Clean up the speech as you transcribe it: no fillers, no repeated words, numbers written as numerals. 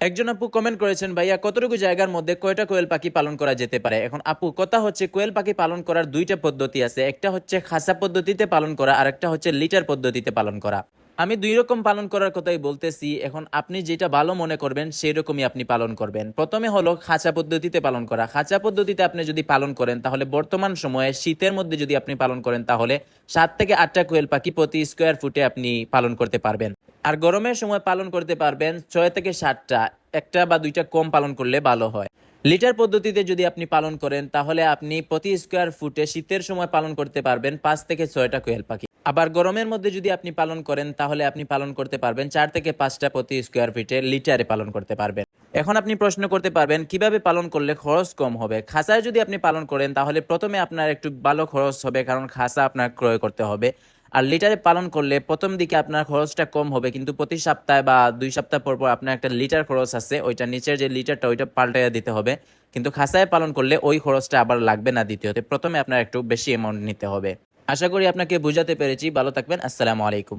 একজন আপু কমেন্ট করেছেন, ভাইয়া কতটুকু জায়গার মধ্যে কয়টা কোয়েল পাখি পালন করা যেতে পারে। এখন আপু কথা হচ্ছে, কোয়েল পাখি পালন করার দুইটা পদ্ধতি আছে, একটা হচ্ছে খাঁচা পদ্ধতিতে পালন করা আর একটা হচ্ছে লিটার পদ্ধতিতে পালন করা। আমি দুই রকম পালন করার কথাই বলতেছি। এখন আপনি যেটা ভালো মনে করবেন সেই রকমই আপনি পালন করবেন। প্রথমে হলো খাঁচা পদ্ধতিতে পালন করা। খাঁচা পদ্ধতিতে আপনি যদি পালন করেন তাহলে বর্তমান সময়ে শীতের মধ্যে যদি আপনি পালন করেন তাহলে 7 থেকে 8টা কোয়েল পাখি প্রতি স্কোয়ার ফুটে আপনি পালন করতে পারবেন। আর গরমের সময় পালন করতে পারবেন 6 থেকে 7টা, একটা বা দুইটা কম পালন করলে ভালো হয়। লিটার পদ্ধতিতে যদি আপনি পালন করেন তাহলে আপনি প্রতি স্কোয়ার ফুটে শীতের সময় পালন করতে পারবেন 5 থেকে 6টা কোয়েল পাখি। আবার গরমের মধ্যে যদি আপনি পালন করেন তাহলে আপনি পালন করতে পারবেন 4 থেকে 5টা প্রতি স্কোয়ার ফিটে লিটারে পালন করতে পারবেন। এখন আপনি প্রশ্ন করতে পারবেন কিভাবে পালন করলে খরচ কম হবে। খাঁচায় যদি আপনি পালন করেন তাহলে প্রথমে আপনার একটু ভালো খরচ হবে, কারণ খাঁচা আপনার ক্রয় করতে হবে। আর লিটারে পালন করলে প্রথম দিকে আপনার খরচটা কম হবে, কিন্তু প্রতি সপ্তাহে বা 2 সপ্তাহ পর পর আপনার একটা লিটার খরচ আছে, ওইটা নিচের যে লিটারটা ওইটা পাল্টাইয়া দিতে হবে। কিন্তু খাঁচায় পালন করলে ওই খরচটা আবার লাগবে না দিতে হতে, প্রথমে আপনার একটু বেশি অ্যামাউন্ট নিতে হবে। আশা করি আপনাকে বুঝাতে পেরেছি। ভালো থাকবেন। আসসালামু আলাইকুম।